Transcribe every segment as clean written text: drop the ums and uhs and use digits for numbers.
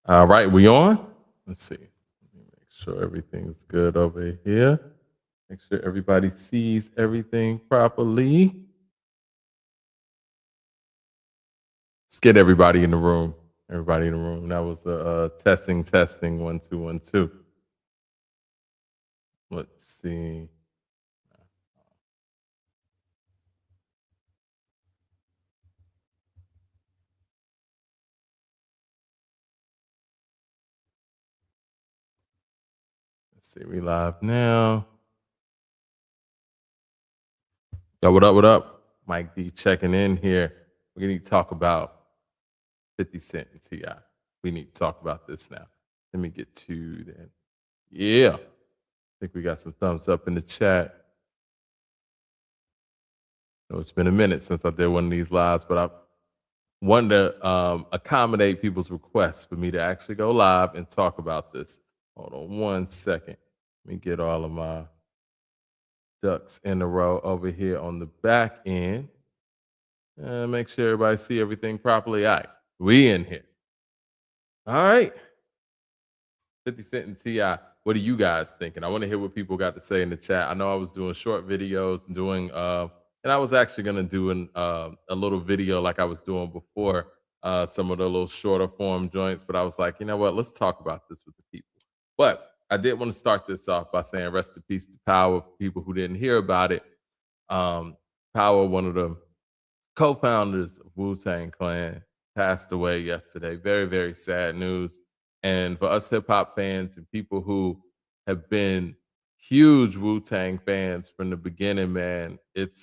All right, we on? Let's see. Let me make sure everything's good over here. Make sure everybody sees everything properly. Let's get everybody in the room. Everybody in the room. That was a testing, 1 2 1 2. Let's see. Let's see. We live now. Yo, what up? What up? Mike D checking in here. We need to talk about 50 Cent and Ti. We need to talk about this now. Let me get to that. Yeah. I think we got some thumbs up in the chat. It's been a minute since I did one of these lives, but I wanted to accommodate people's requests for me to actually go live and talk about this. Hold on 1 second. Let me get all of my ducks in a row over here on the back end. Make sure everybody see everything properly. All right, we in here. All right. 50 Cent and Ti. What are you guys thinking? I want to hear what people got to say in the chat. I know I was doing short videos and and I was actually gonna do a little video like I was doing before, some of the little shorter form joints, but I was like, you know what? Let's talk about this with the people. But I did want to start this off by saying rest in peace to Power for people who didn't hear about it. Power, one of the co-founders of Wu-Tang Clan, passed away yesterday. Very, very sad news. And for us hip hop fans and people who have been huge Wu-Tang fans from the beginning, man, it's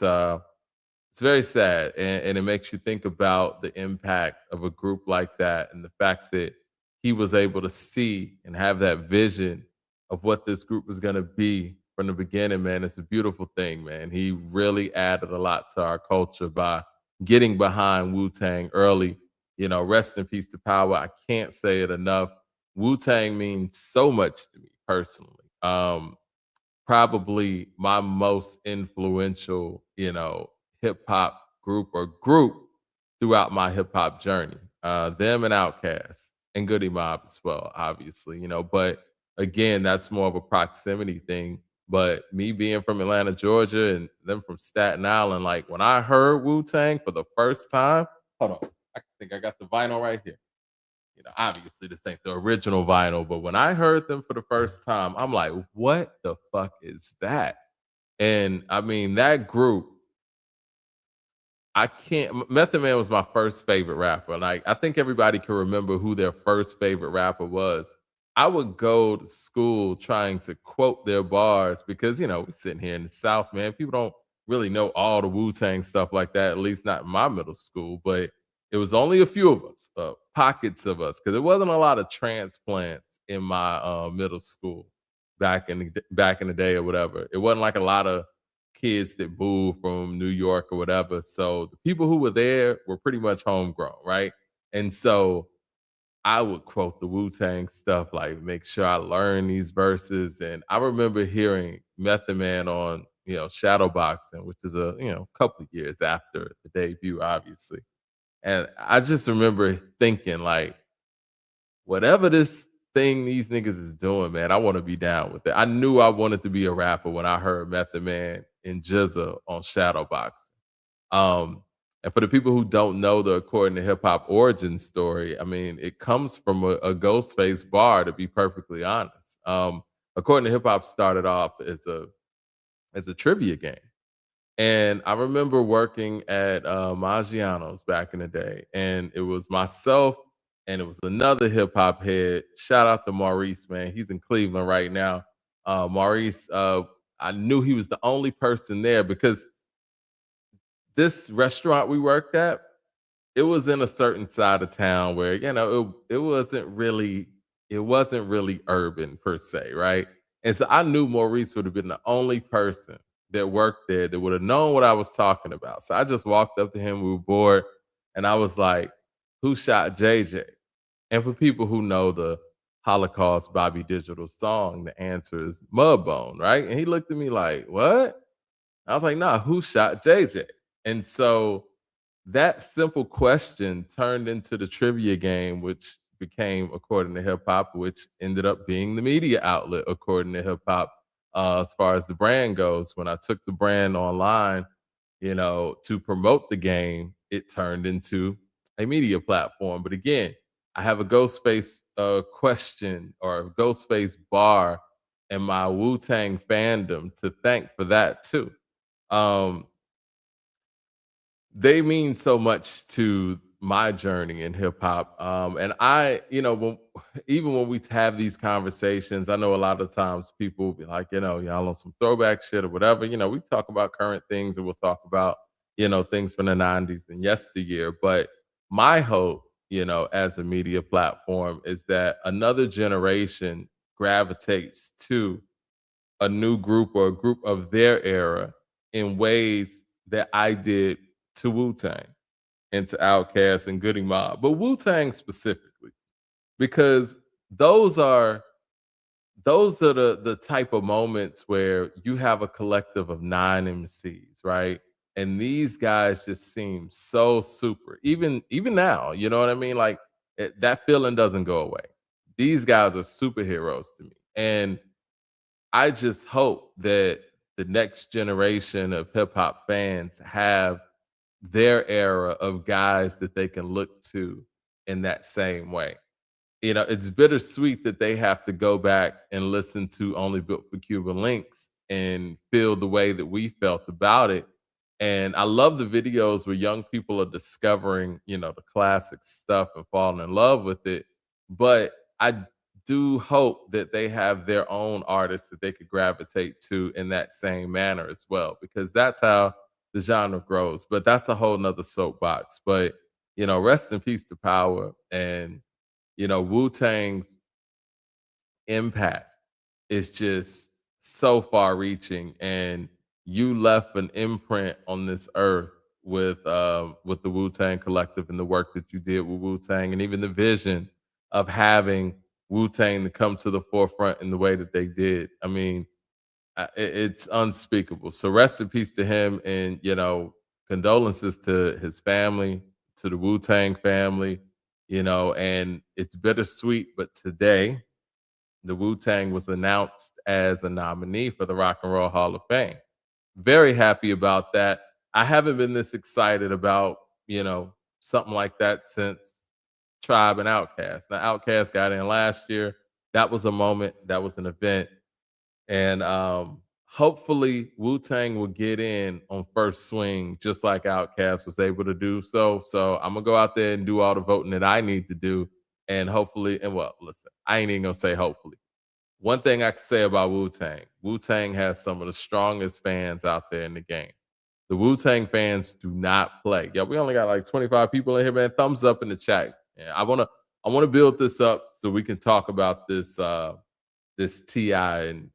very sad, and it makes you think about the impact of a group like that, and the fact that he was able to see and have that vision of what this group was going to be from the beginning. Man, it's a beautiful thing, man. He really added a lot to our culture by getting behind Wu Tang early. You know, rest in peace to Power. I can't say it enough. Wu Tang means so much to me personally. Probably my most influential, hip hop group throughout my hip hop journey. Them and Outkast and Goody Mob as well, obviously, But again, that's more of a proximity thing. But me being from Atlanta, Georgia, and them from Staten Island, like when I heard Wu Tang for the first time, hold on, I think I got the vinyl right here. Obviously this ain't the original vinyl, but when I heard them for the first time, I'm like, what the fuck is that? And I mean, that group, I can't. Method Man was my first favorite rapper. Like, I think everybody can remember who their first favorite rapper was. I would go to school trying to quote their bars because, we're sitting here in the South, man. People don't really know all the Wu Tang stuff like that, at least not in my middle school. But it was only a few of us, pockets of us, because there wasn't a lot of transplants in my middle school back in the day or whatever. It wasn't like a lot of kids that moved from New York or whatever. So the people who were there were pretty much homegrown, right? And so I would quote the Wu Tang stuff, like make sure I learn these verses. And I remember hearing Method Man on, Shadowboxing, which is couple of years after the debut, obviously. And I just remember thinking, like, whatever this thing these niggas is doing, man, I want to be down with it. I knew I wanted to be a rapper when I heard Method Man and Jizza on Shadowbox. And for the people who don't know the According to Hip Hop origin story, I mean, it comes from a Ghostface bar, to be perfectly honest. According to Hip Hop started off as a trivia game. And I remember working at Maggiano's back in the day, and it was myself and it was another hip hop head. Shout out to Maurice, man. He's in Cleveland right now. Maurice, I knew he was the only person there because this restaurant we worked at, it was in a certain side of town where, it wasn't really urban per se, right? And so I knew Maurice would have been the only person that worked there that would have known what I was talking about. So I just walked up to him, we were bored, and I was like, "Who shot JJ?" And for people who know the Holocaust Bobby Digital song, the answer is Mudbone, right? And he looked at me like, "What?" I was like, "Nah, who shot JJ?" And so that simple question turned into the trivia game, which became according to hip hop, which ended up being the media outlet according to hip hop. As far as the brand goes, when I took the brand online, to promote the game, it turned into a media platform. But again, I have a Ghostface question or a Ghostface bar and my Wu-Tang fandom to thank for that too. Um, they mean so much to my journey in hip hop. And even when we have these conversations, I know a lot of times people will be like, y'all on some throwback shit or whatever. We talk about current things and we'll talk about, things from the 90s and yesteryear. But my hope, as a media platform is that another generation gravitates to a new group or a group of their era in ways that I did to Wu-Tang and to Outkast and Goody Mob, but Wu-Tang specifically, because those are the type of moments where you have a collective of 9 MCs, right? And these guys just seem so super. Even now, you know what I mean? Like that feeling doesn't go away. These guys are superheroes to me. And I just hope that the next generation of hip hop fans have their era of guys that they can look to in that same way. It's bittersweet that they have to go back and listen to Only Built for Cuban Links and feel the way that we felt about it. And I love the videos where young people are discovering, the classic stuff and falling in love with it. But I do hope that they have their own artists that they could gravitate to in that same manner as well, because that's how the genre grows. But that's a whole nother soapbox. But, rest in peace to Power. And Wu Tang's impact is just so far reaching, and you left an imprint on this earth with the Wu Tang Collective and the work that you did with Wu Tang, and even the vision of having Wu Tang to come to the forefront in the way that they did. I mean, it's unspeakable. So rest in peace to him, and condolences to his family, to the Wu Tang family. And it's bittersweet. But today, the Wu Tang was announced as a nominee for the Rock and Roll Hall of Fame. Very happy about that. I haven't been this excited about something like that since Tribe and Outkast. Now, Outkast got in last year. That was a moment. That was an event. And hopefully Wu-Tang will get in on first swing, just like Outkast was able to do so. So I'm gonna go out there and do all the voting that I need to do. And hopefully, and well, listen, I ain't even gonna say hopefully. One thing I can say about Wu-Tang, Wu-Tang has some of the strongest fans out there in the game. The Wu-Tang fans do not play. Yeah, we only got like 25 people in here, man. Thumbs up in the chat. Yeah, I wanna build this up so we can talk about this Ti and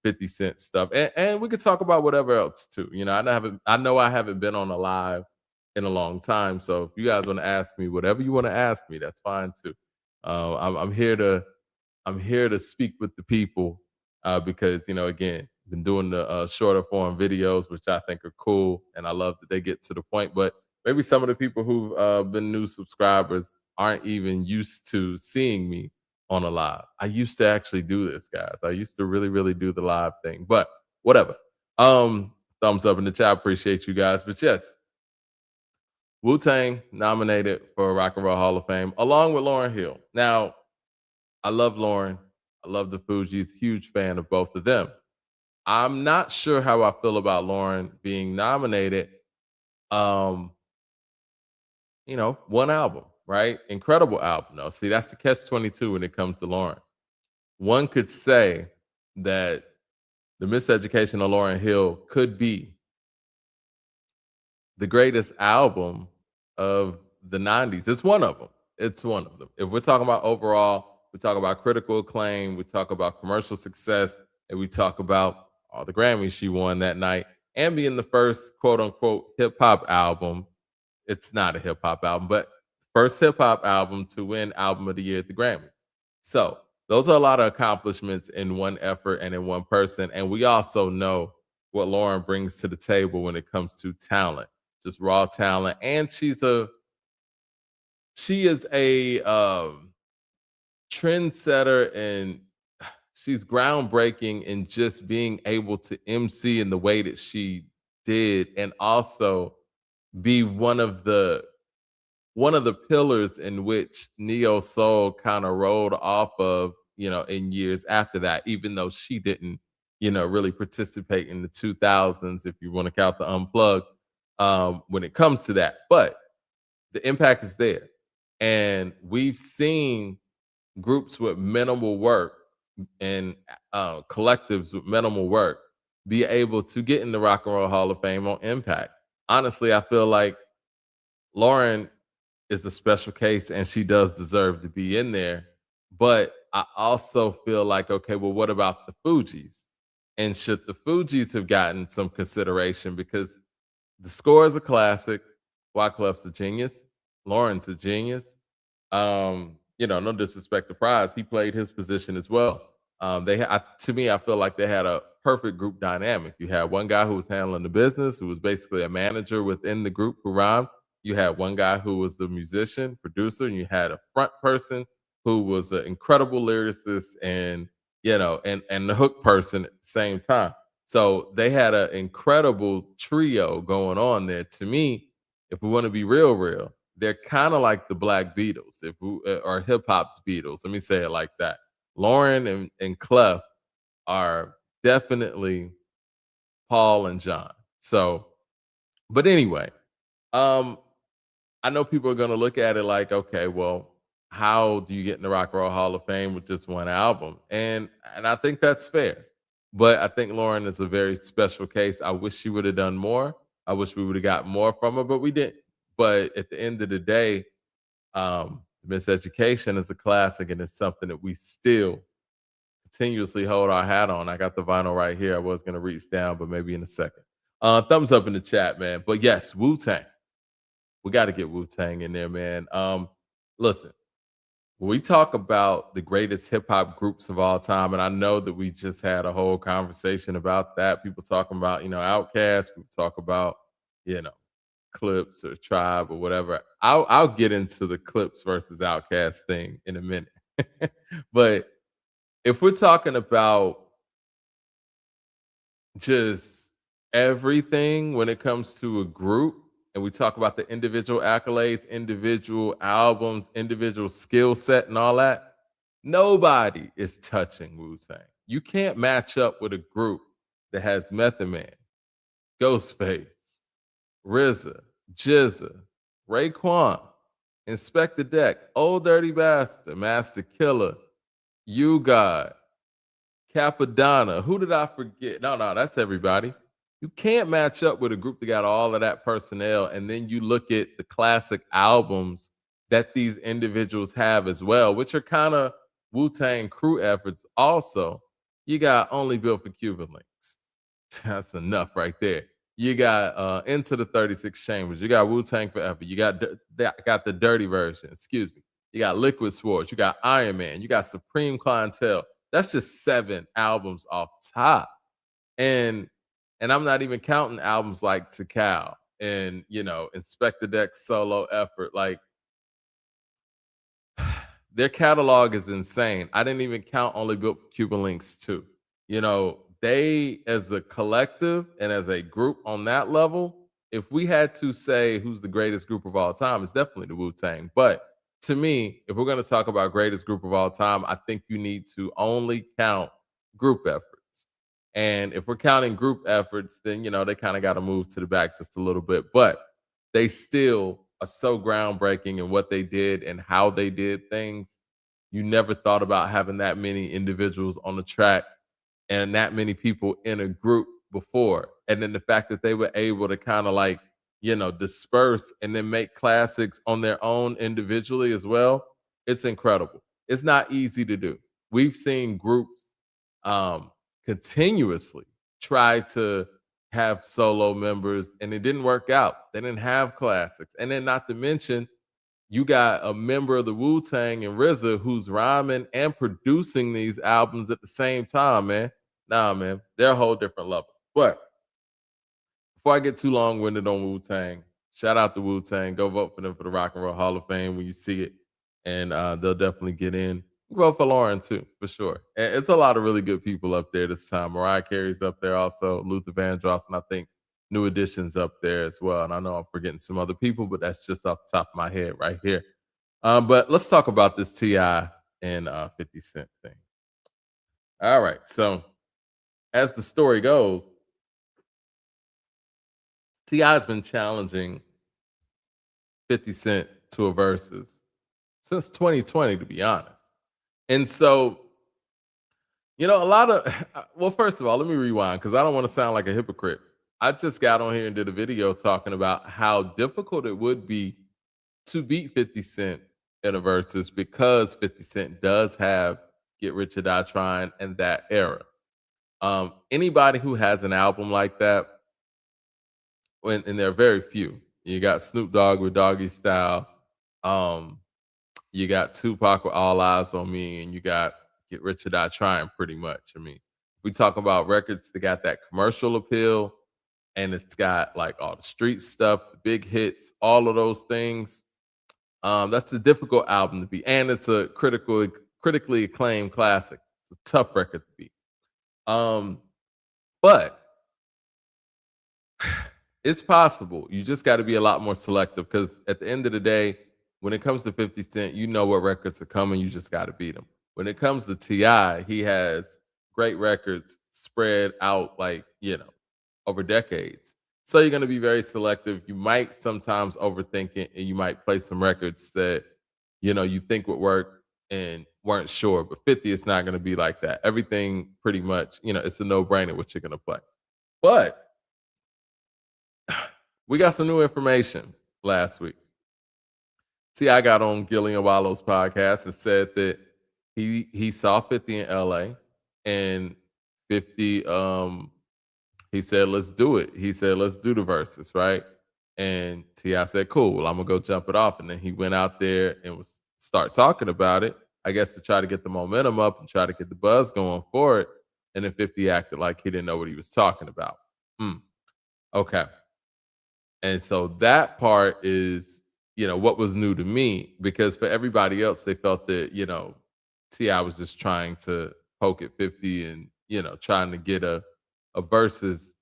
50 Cent stuff, and we could talk about whatever else too. I know I haven't been on a live in a long time, so if you guys want to ask me whatever you want to ask me, that's fine too. I'm here to speak with the people because again, been doing the shorter form videos, which I think are cool, and I love that they get to the point. But maybe some of the people who've been new subscribers aren't even used to seeing me on a live. I used to actually do this, guys. I used to really, really do the live thing, but whatever. Thumbs up in the chat. Appreciate you guys. But yes, Wu Tang nominated for Rock and Roll Hall of Fame along with Lauryn Hill. Now, I love Lauryn. I love the Fugees. Huge fan of both of them. I'm not sure how I feel about Lauryn being nominated. Um, one album, right? Incredible album. No, see, that's the catch 22 when it comes to Lauryn. One could say that the miseducation of Lauryn Hill could be the greatest album of the 90s. It's one of them. It's one of them. If we're talking about overall, we talk about critical acclaim, we talk about commercial success, and we talk about all the Grammys she won that night, and being the first quote unquote hip hop album. It's not a hip hop album, but first hip hop album to win Album of the Year at the Grammys. So those are a lot of accomplishments in one effort and in one person. And we also know what Lauren brings to the table when it comes to talent, just raw talent. And she is a trendsetter and she's groundbreaking in just being able to MC in the way that she did, and also be one of the pillars in which neo soul kind of rolled off of, in years after that, even though she didn't, really participate in the 2000s, if you want to count the unplug, when it comes to that. But the impact is there. And we've seen groups with minimal work and collectives with minimal work be able to get in the Rock and Roll Hall of Fame on impact. Honestly, I feel like Lauren is a special case and she does deserve to be in there. But I also feel like, okay, well, what about the Fugees? And should the Fugees have gotten some consideration? Because the score is a classic. Wyclef's a genius. Lauren's a genius. No disrespect to Prize, he played his position as well. To me, I feel like they had a perfect group dynamic. You had one guy who was handling the business, who was basically a manager within the group who rhymed. You had one guy who was the musician, producer, and you had a front person who was an incredible lyricist and and the hook person at the same time. So they had an incredible trio going on there. To me, if we want to be real, they're kind of like the Black Beatles, if we, or hip hop's Beatles. Let me say it like that. Lauren and Clef are definitely Paul and John. So, but anyway, um, I know people are going to look at it like, okay, well, how do you get in the Rock and Roll Hall of Fame with just one album? And I think that's fair. But I think Lauren is a very special case. I wish she would have done more. I wish we would have got more from her, but we didn't. But at the end of the day, Miss Education is a classic, and it's something that we still continuously hold our hat on. I got the vinyl right here. I was gonna reach down, but maybe in a second. Thumbs up in the chat, man. But yes, Wu-Tang. We got to get Wu-Tang in there, man. Listen, when we talk about the greatest hip hop groups of all time, and I know that we just had a whole conversation about that. People talking about, Outkast, people talk about, you know, Clips or Tribe or whatever. I'll get into the Clips versus Outkast thing in a minute. But if we're talking about just everything when it comes to a group, and we talk about the individual accolades, individual albums, individual skill set, and all that, nobody is touching Wu-Tang. You can't match up with a group that has Method Man, Ghostface, RZA, Jizza, Raekwon, Inspector Deck, Old Dirty Bastard, Master Killer, You God, Capadonna. Who did I forget? No, that's everybody. You can't match up with a group that got all of that personnel, and then you look at the classic albums that these individuals have as well, which are kind of Wu-Tang crew efforts. Also, you got Only Built for Cuban Links. That's enough right there. You got Into the 36 Chambers. You got Wu-Tang Forever. You got the dirty version. Excuse me. You got Liquid Swords. You got Iron Man. You got Supreme Clientele. That's just 7 albums off top. And I'm not even counting albums like Tikal and, Inspector Deck's solo effort. Like, their catalog is insane. I didn't even count Only Built for Cuban Links too. They as a collective and as a group on that level, if we had to say who's the greatest group of all time, it's definitely the Wu-Tang. But to me, if we're going to talk about greatest group of all time, I think you need to only count group efforts. And if we're counting group efforts, then they kind of got to move to the back just a little bit. But they still are so groundbreaking in what they did and how they did things. You never thought about having that many individuals on the track and that many people in a group before. And then the fact that they were able to kind of like, disperse and then make classics on their own individually as well. It's incredible. It's not easy to do. We've seen groups um, continuously try to have solo members and it didn't work out. They didn't have classics. And then not to mention, you got a member of the Wu-Tang and RZA who's rhyming and producing these albums at the same time, man. Nah, man, they're a whole different level. But before I get too long-winded on Wu-Tang, shout out to Wu-Tang. Go vote for them for the Rock and Roll Hall of Fame when you see it, and they'll definitely get in. Vote for Lauren too, for sure. And it's a lot of really good people up there this time. Mariah Carey's up there also, Luther Vandross, and I think New Edition's up there as well. And I know I'm forgetting some other people, but that's just off the top of my head right here. But let's talk about this Ti and 50 Cent thing. All right. So as the story goes, Ti has been challenging 50 Cent to a versus since 2020, to be honest. And so, a lot of well, first of all, let me rewind because I don't want to sound like a hypocrite. I just got on here and did a video talking about how difficult it would be to beat 50 Cent in a versus because 50 Cent does have Get Rich or Die Trying and that era. Anybody who has an album like that, and there are very few. You got Snoop Dogg with Doggy Style. Um, you got Tupac with All Eyes on Me, and you got Get Rich or Die Trying pretty much. I mean, we talk about records that got that commercial appeal and it's got like all the street stuff, the big hits, all of those things. That's a difficult album to beat. And it's a critically acclaimed classic. It's a tough record to beat. But it's possible. You just got to be a lot more selective because at the end of the day, when it comes to 50 Cent, you know what records are coming. You just got to beat them. When it comes to Ti, he has great records spread out like over decades. So you're going to be very selective. You might sometimes overthink it, and you might play some records that you think would work and weren't sure. But 50 is not going to be like that. Everything pretty much, it's a no brainer what you're going to play. But we got some new information last week. See, I got on Gillian Wallow's podcast and said that he saw 50 in LA and 50 he said, let's do it. He said, let's do the verses, right? And T.I. said, cool, well, I'm gonna go jump it off. And then he went out there and was start talking about it, I guess to try to get the momentum up and try to get the buzz going for it. And then 50 acted like he didn't know what he was talking about. Okay. And so that part is, what was new to me because for everybody else, they felt that, T.I. was just trying to poke at 50 and, trying to get a versus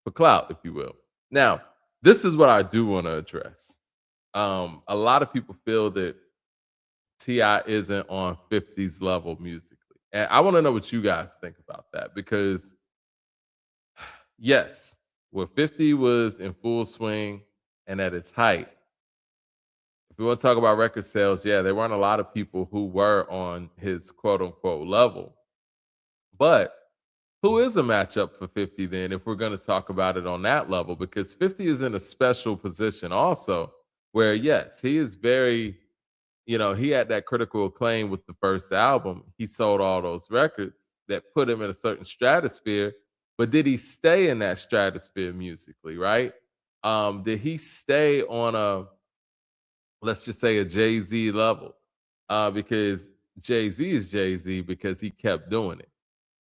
for clout, if you will. Now, this is what I do want to address. A lot of people feel that T.I. isn't on 50's level musically. And I want to know what you guys think about that because, yes, when 50 was in full swing and at its height, if we want to talk about record sales, yeah, there weren't a lot of people who were on his quote unquote level. But who is a matchup for 50 then, if we're going to talk about it on that level? Because 50 is in a special position also, where, yes, he is very, he had that critical acclaim with the first album. He sold all those records that put him in a certain stratosphere. But did he stay in that stratosphere musically, right? Did he stay on let's just say a Jay-Z level? Because Jay-Z is Jay-Z because he kept doing it.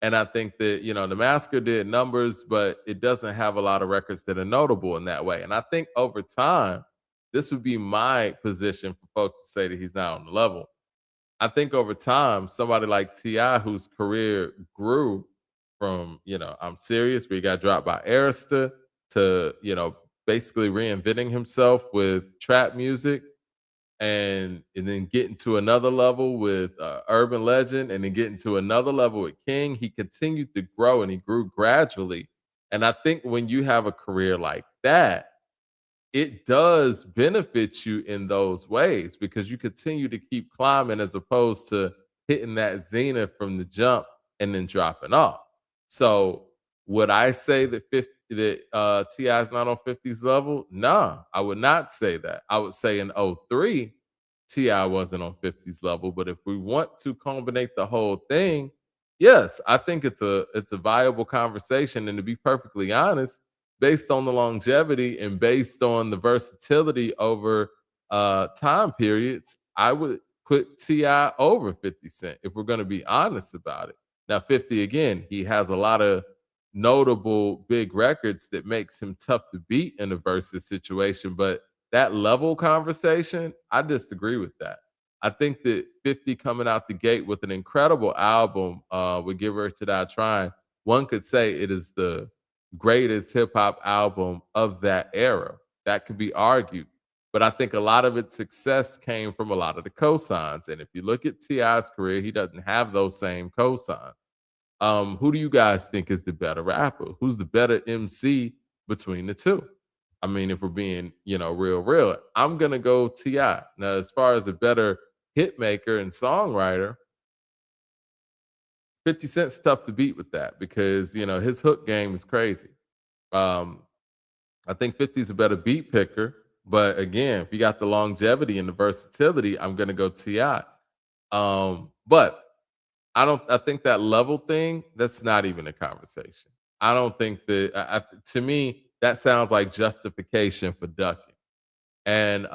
And I think that, the Masker did numbers, but it doesn't have a lot of records that are notable in that way. And I think over time, this would be my position for folks to say that he's not on the level. I think over time, somebody like T.I., whose career grew from, I'm Serious, where he got dropped by Arista, to, basically reinventing himself with trap music and then getting to another level with Urban Legend, and then getting to another level with King. He continued to grow and he grew gradually. And I think when you have a career like that, it does benefit you in those ways because you continue to keep climbing as opposed to hitting that zenith from the jump and then dropping off. So would I say that 50 that T.I. is not on 50's level? Nah, I would not say that. I would say in '03, T.I. wasn't on 50's level. But if we want to combine the whole thing, yes, I think it's a viable conversation. And to be perfectly honest, based on the longevity and based on the versatility over time periods, I would put T.I. over 50 Cent if we're going to be honest about it. Now, 50 again, he has a lot of notable big records that makes him tough to beat in a versus situation, but that level conversation, I disagree with that. I think that 50 coming out the gate with an incredible album, with Give Her to Die Trying, one could say it is the greatest hip hop album of that era. That could be argued. But I think a lot of its success came from a lot of the cosigns. And if you look at T.I.'s career, he doesn't have those same cosigns. Who do you guys think is the better rapper? Who's the better MC between the two? I mean, if we're being, real, I'm gonna go Ti. Now, as far as a better hit maker and songwriter, 50 Cent's tough to beat with that because his hook game is crazy. Um, I think 50's a better beat picker, but again, if you got the longevity and the versatility, I'm gonna go Ti. But I think that level thing, that's not even a conversation. I don't think that to me, that sounds like justification for ducking. And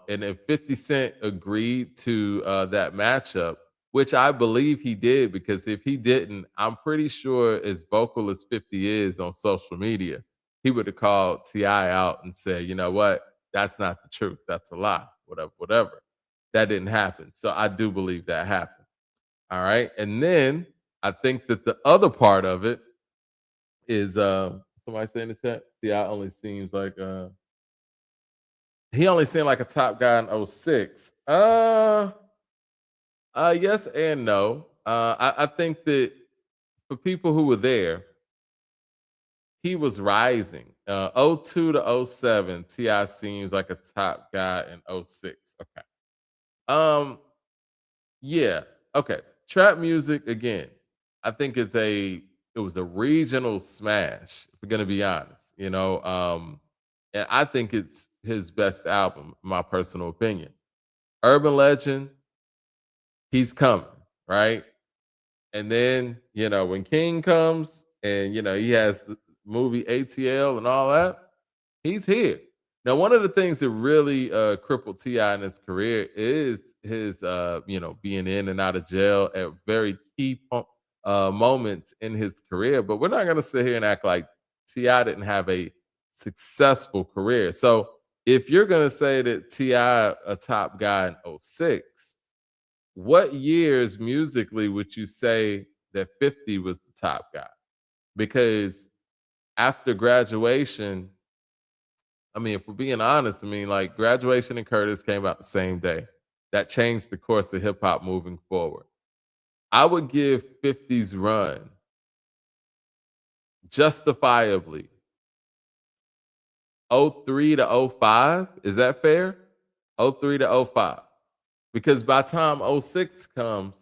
if 50 Cent agreed to that matchup, which I believe he did, because if he didn't, I'm pretty sure as vocal as 50 is on social media, he would have called T.I. out and said, you know what, that's not the truth. That's a lie. Whatever, whatever. That didn't happen. So I do believe that happened. All right. And then I think that the other part of it is somebody say in the chat, T.I. only seems like he only seemed like a top guy in '06. Yes and no. I think that for people who were there, he was rising. '02 to '07, Ti seems like a top guy in '06. Okay. Um, yeah. Okay. Trap music again. I think it was a regional smash, if we're gonna be honest, and I think it's his best album, in my personal opinion. Urban Legend, he's coming, right? And then, when King comes and he has the movie ATL and all that, he's here. Now, one of the things that really crippled T.I. in his career is his being in and out of jail at very key moments in his career. But we're not gonna sit here and act like T.I. didn't have a successful career. So if you're gonna say that T.I. a top guy in '06, what years musically would you say that 50 was the top guy? Because after graduation, I mean, if we're being honest, I mean, like graduation and Curtis came out the same day. That changed the course of hip hop moving forward. I would give 50's run justifiably '03 to '05. Is that fair? '03 to '05. Because by the time '06 comes,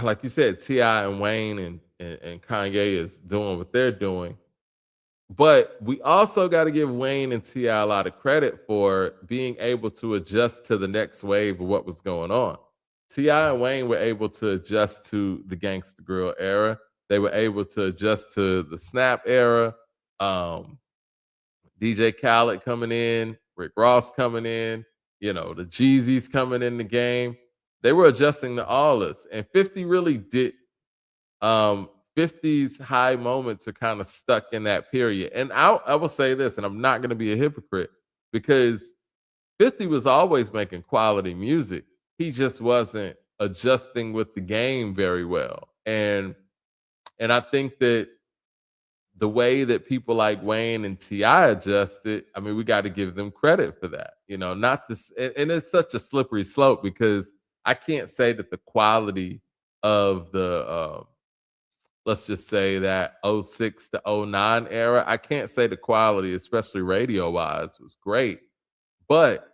like you said, T.I. and Wayne and Kanye is doing what they're doing. But we also got to give Wayne and T.I. a lot of credit for being able to adjust to the next wave of what was going on. T.I. and Wayne were able to adjust to the Gangsta Grill era. They were able to adjust to the Snap era. Um, DJ Khaled coming in, Rick Ross coming in, the Jeezys coming in the game. They were adjusting to all this. And 50 really did. 50's high moments are kind of stuck in that period. And I will say this, and I'm not going to be a hypocrite because 50 was always making quality music. He just wasn't adjusting with the game very well. And I think that the way that people like Wayne and T.I. adjusted, I mean, we got to give them credit for that. Not this, and it's such a slippery slope because I can't say that the quality of the let's just say that '06 to '09 era, I can't say the quality, especially radio wise, was great. But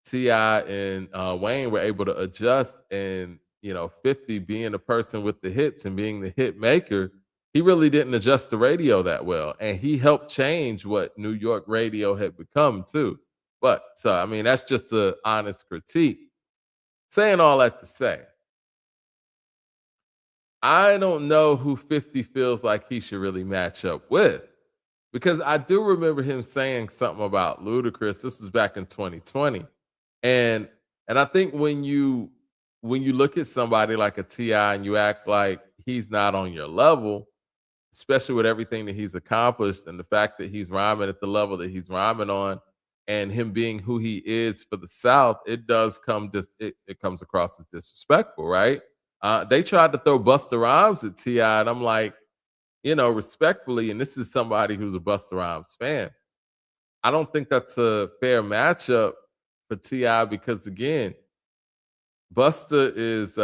T.I. and Wayne were able to adjust, and 50 being the person with the hits and being the hit maker, he really didn't adjust the radio that well. And he helped change what New York radio had become too. But so I mean, that's just an honest critique. Saying all that to say, I don't know who 50 feels like he should really match up with. Because I do remember him saying something about Ludacris. This was back in 2020. And and I think when you look at somebody like a T.I. and you act like he's not on your level, especially with everything that he's accomplished and the fact that he's rhyming at the level that he's rhyming on, and him being who he is for the South, it does come it comes across as disrespectful, right? They tried to throw Busta Rhymes at Ti, and I'm like, respectfully, and this is somebody who's a Busta Rhymes fan. I don't think that's a fair matchup for Ti because again, Busta is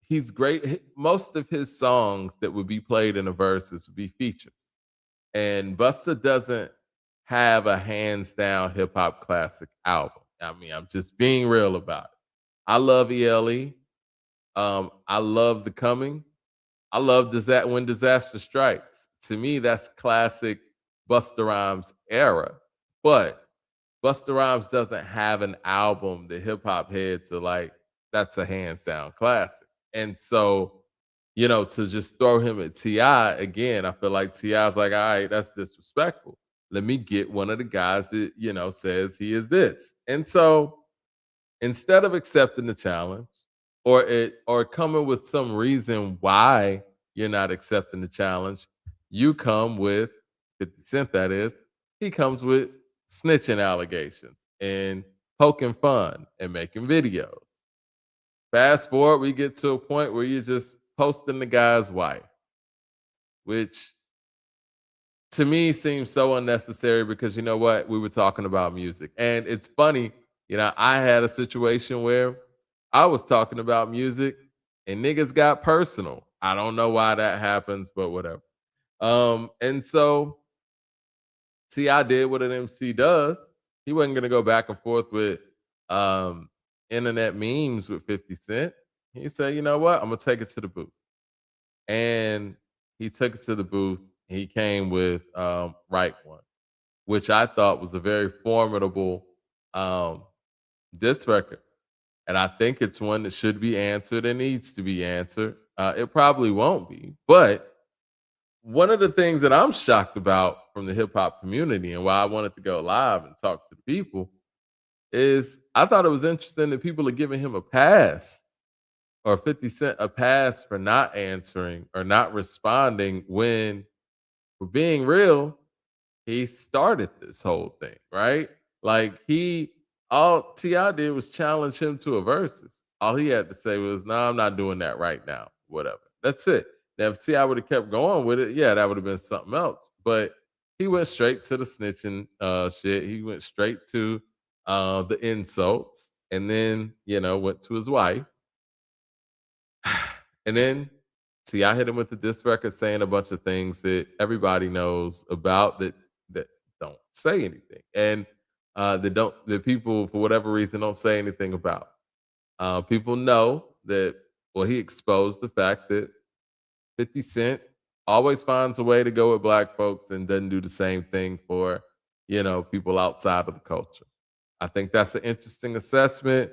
he's great. Most of his songs that would be played in a verses would be features. And Busta doesn't have a hands down hip hop classic album. I mean, I'm just being real about it. I love ELE. I love The Coming. I love When Disaster Strikes. To me, that's classic Busta Rhymes era. But Busta Rhymes doesn't have an album that hip hop heads are like, that's a hands down classic. And so, to just throw him at T.I. again, I feel like T.I.'s like, all right, that's disrespectful. Let me get one of the guys that, says he is this. And so instead of accepting the challenge or coming with some reason why you're not accepting the challenge, you come with 50 Cent, that is, he comes with snitching allegations and poking fun and making videos. Fast forward, we get to a point where you're just posting the guy's wife, which to me seems so unnecessary because you know what? We were talking about music. And it's funny, I had a situation where I was talking about music and niggas got personal. I don't know why that happens, but whatever. And so T.I. did what an MC does. He wasn't gonna go back and forth with um internet memes with 50 Cent. He said, you know what? I'm gonna take it to the booth. And he took it to the booth. He came with Right One, which I thought was a very formidable um diss record. And I think it's one that should be answered and needs to be answered. It probably won't be, but one of the things that I'm shocked about from the hip hop community and why I wanted to go live and talk to the people is I thought it was interesting that people are giving him a pass or 50 Cent a pass for not answering or not responding when, for being real, he started this whole thing, right? Like all Ti did was challenge him to a versus. All he had to say was, "No, I'm not doing that right now." Whatever. That's it. Now, if Ti would have kept going with it, yeah, that would have been something else. But he went straight to the snitching shit. He went straight to the insults, and then went to his wife, and then T.I. hit him with the diss record saying a bunch of things that everybody knows about that don't say anything. And that people for whatever reason don't say anything about. People know that he exposed the fact that 50 Cent always finds a way to go with black folks and doesn't do the same thing for, people outside of the culture. I think that's an interesting assessment.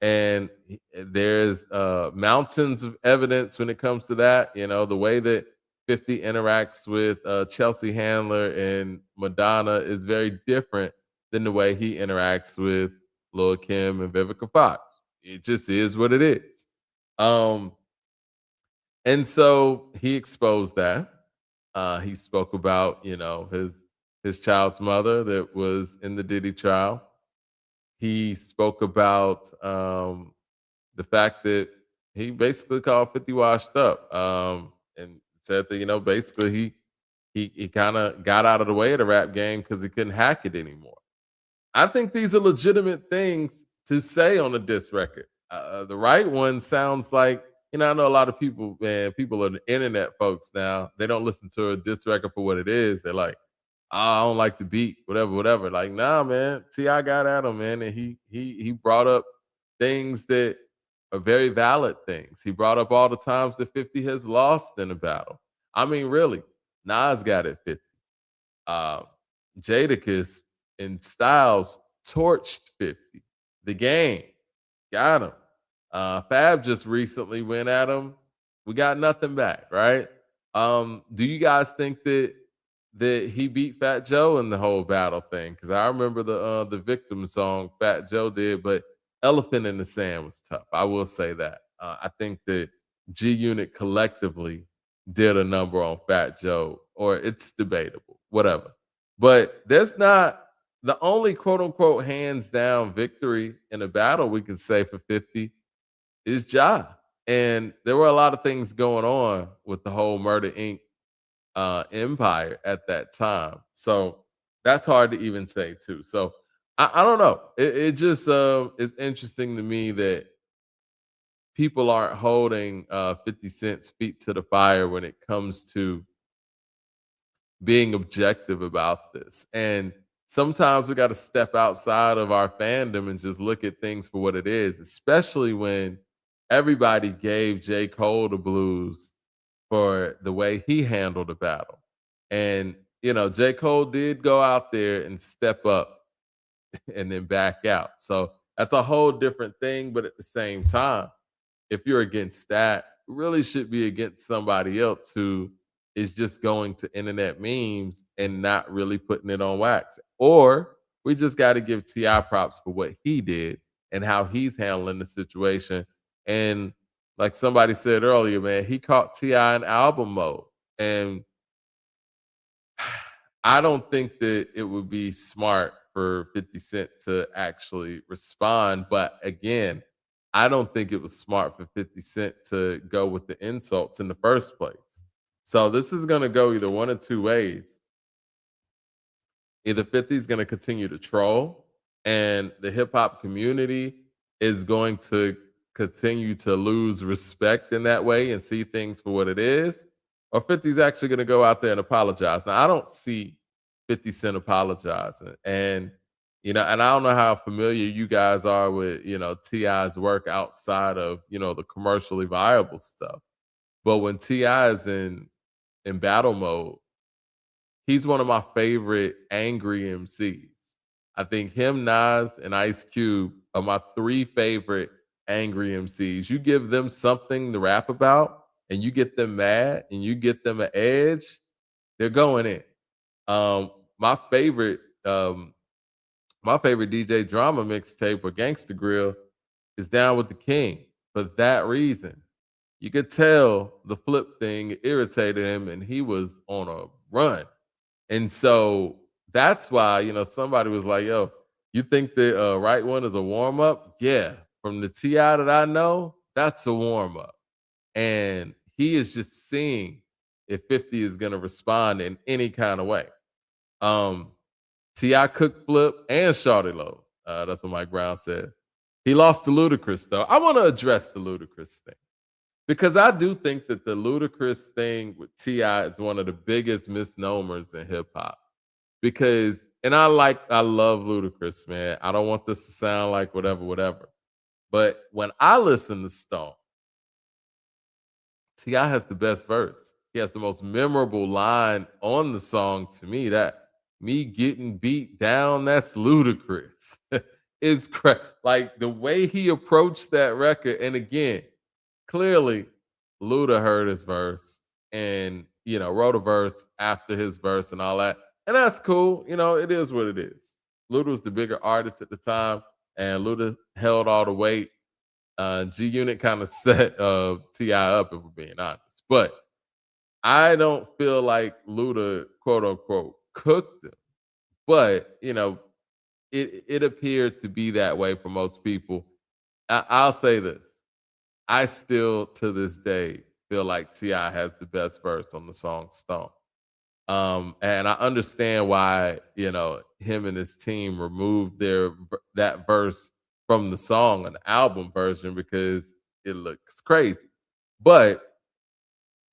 And there's mountains of evidence when it comes to that. The way that 50 interacts with Chelsea Handler and Madonna is very different than the way he interacts with Lil Kim and Vivica Fox. It just is what it is. Um, and so he exposed that. He spoke about, his child's mother that was in the Diddy trial. He spoke about the fact that he basically called 50 washed up, and said that basically he kind of got out of the way of the rap game because he couldn't hack it anymore. I think these are legitimate things to say on a diss record. The Right One sounds like, I know a lot of people, man, people are the internet folks now. They don't listen to a diss record for what it is. They're like, "Oh, I don't like the beat, whatever, whatever." Like, nah, man, T.I. got at him, man, and he brought up things that are very valid things. He brought up all the times that 50 has lost in a battle. I mean, really, Nas got it 50. Uh, Jadakiss and Styles torched 50. The Game got him. Fab just recently went at him. We got nothing back, right? Do you guys think that he beat Fat Joe in the whole battle thing? Because I remember the victim song Fat Joe did, but Elephant in the Sand was tough. I will say that. I think that G Unit collectively did a number on Fat Joe, or it's debatable, whatever. But the only quote unquote hands down victory in a battle we can say for 50 is Ja. And there were a lot of things going on with the whole Murder Inc. Empire at that time. So that's hard to even say too. So I don't know. It just is interesting to me that people aren't holding 50 Cent's feet to the fire when it comes to being objective about this. And sometimes we got to step outside of our fandom and just look at things for what it is, especially when everybody gave J. Cole the blues for the way he handled the battle. And, J. Cole did go out there and step up and then back out. So that's a whole different thing. But at the same time, if you're against that, really should be against somebody else who is just going to internet memes and not really putting it on wax. Or we just got to give Ti props for what he did and how he's handling the situation. And like somebody said earlier, man, he caught Ti in album mode. And I don't think that it would be smart for 50 Cent to actually respond. But again, I don't think it was smart for 50 Cent to go with the insults in the first place. So this is going to go either one of two ways. Either 50 is going to continue to troll, and the hip hop community is going to continue to lose respect in that way and see things for what it is, or 50 is actually going to go out there and apologize. Now, I don't see 50 Cent apologizing. And I don't know how familiar you guys are with, T.I.'s work outside of, the commercially viable stuff. But when T.I. is in battle mode, he's one of my favorite angry MCs. I think him, Nas, and Ice Cube are my three favorite angry MCs. You give them something to rap about, and you get them mad, and you get them an edge, they're going in. Um, my favorite, um, my favorite DJ drama mixtape or Gangsta Grill is Down with the King for that reason. You could tell the flip thing irritated him, and he was on a run. And so that's why, somebody was like, yo, you think the right one is a warm up? Yeah. From the TI that I know, that's a warm up. And he is just seeing if 50 is going to respond in any kind of way. Um, Ti cook flip and Shawty Low. That's what Mike Brown said. He lost to Ludacris though. I want to address the Ludacris thing because I do think that the Ludacris thing with Ti is one of the biggest misnomers in hip hop. Because I love Ludacris, man. I don't want this to sound like whatever, whatever. But when I listen to Stone, T.I. has the best verse. He has the most memorable line on the song to me. That me getting beat down, that's ludicrous. It's like the way he approached that record. And again, clearly, Luda heard his verse and wrote a verse after his verse and all that. And that's cool. It is what it is. Luda was the bigger artist at the time, and Luda held all the weight. G Unit kind of set T.I. up, if we're being honest. But I don't feel like Luda, quote unquote, cooked him. But, it appeared to be that way for most people. I'll say this. I still, to this day, feel like T.I. has the best verse on the song Stone. And I understand why, him and his team removed that verse from the song, an album version, because it looks crazy. But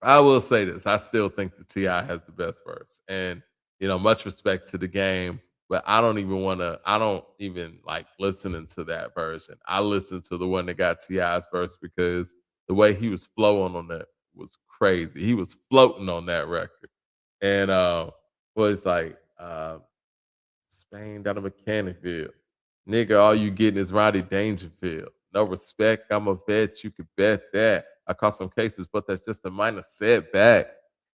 I will say this: I still think the Ti has the best verse, and much respect to the game. But I don't even want to. I don't even like listening to that version. I listen to the one that got Ti's verse because the way he was flowing on that was crazy. He was floating on that record, and was like Spain down to Mechanicsville. Nigga, all you getting is Roddy Dangerfield. No respect. I'm a vet. You could bet that. I caught some cases, but that's just a minor setback.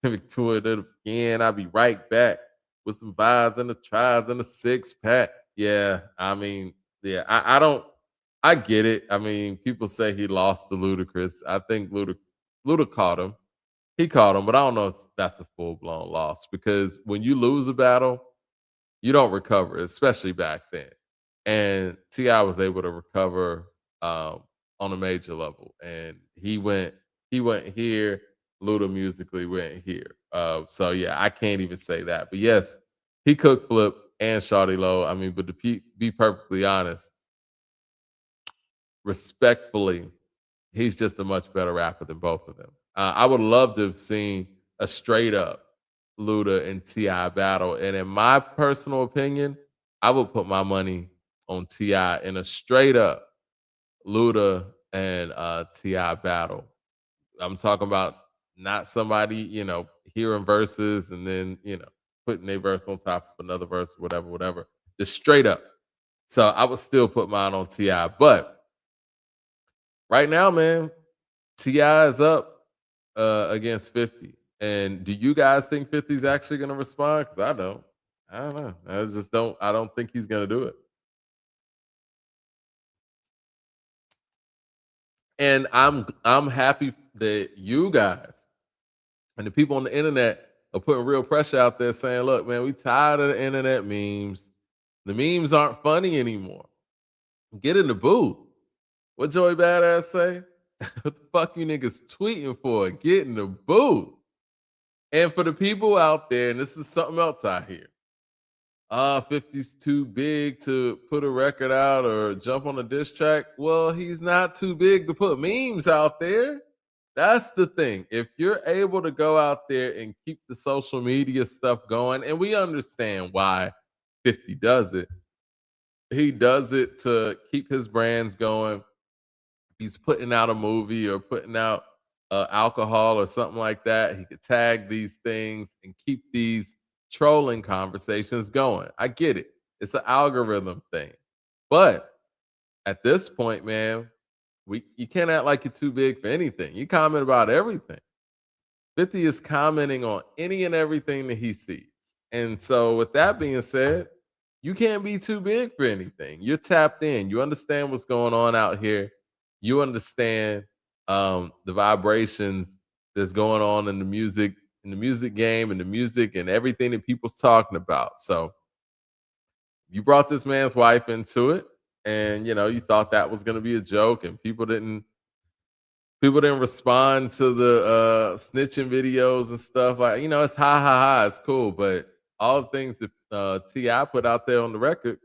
Victoria again. I'll be right back with some vibes and the tries and a six pack. Yeah, I mean, yeah, I don't. I get it. I mean, people say he lost to Ludacris. I think Luda caught him. He caught him, but I don't know if that's a full blown loss because when you lose a battle, you don't recover, especially back then. And Ti was able to recover on a major level, and he went here. Luda musically went here. So yeah, I can't even say that. But yes, he cooked Flip and Shawty Low. I mean, but to be perfectly honest, respectfully, he's just a much better rapper than both of them. I would love to have seen a straight up Luda and Ti battle, and in my personal opinion, I would put my money on Ti in a straight up Luda and Ti battle. I'm talking about not somebody hearing verses and then putting a verse on top of another verse, whatever, whatever. Just straight up. So I would still put mine on Ti, but right now, man, Ti is up against 50. And do you guys think 50 is actually going to respond? Because I don't. I don't know. I just don't. I don't think he's going to do it. And I'm happy that you guys and the people on the internet are putting real pressure out there, saying, "Look, man, we tired of the internet memes. The memes aren't funny anymore. Get in the booth." What Joey Badass say? What the fuck you niggas tweeting for? Get in the booth. And for the people out there, and this is something else I hear. 50's too big to put a record out or jump on a diss track. Well, he's not too big to put memes out there. That's the thing. If you're able to go out there and keep the social media stuff going, and we understand why 50 does it, he does it to keep his brands going. He's putting out a movie or putting out alcohol or something like that. He could tag these things and keep these trolling conversations going. I get it. It's an algorithm thing. But at this point, man, you can't act like you're too big for anything. You comment about everything. 50 is commenting on any and everything that he sees. And so, with that being said, you can't be too big for anything. You're tapped in. You understand what's going on out here. You understand the vibrations that's going on in the music game, and the music and everything that people's talking about. So, you brought this man's wife into it, and you thought that was going to be a joke, and people didn't respond to the snitching videos and stuff. Like, it's ha ha ha, it's cool. But all the things that T.I. put out there on the record,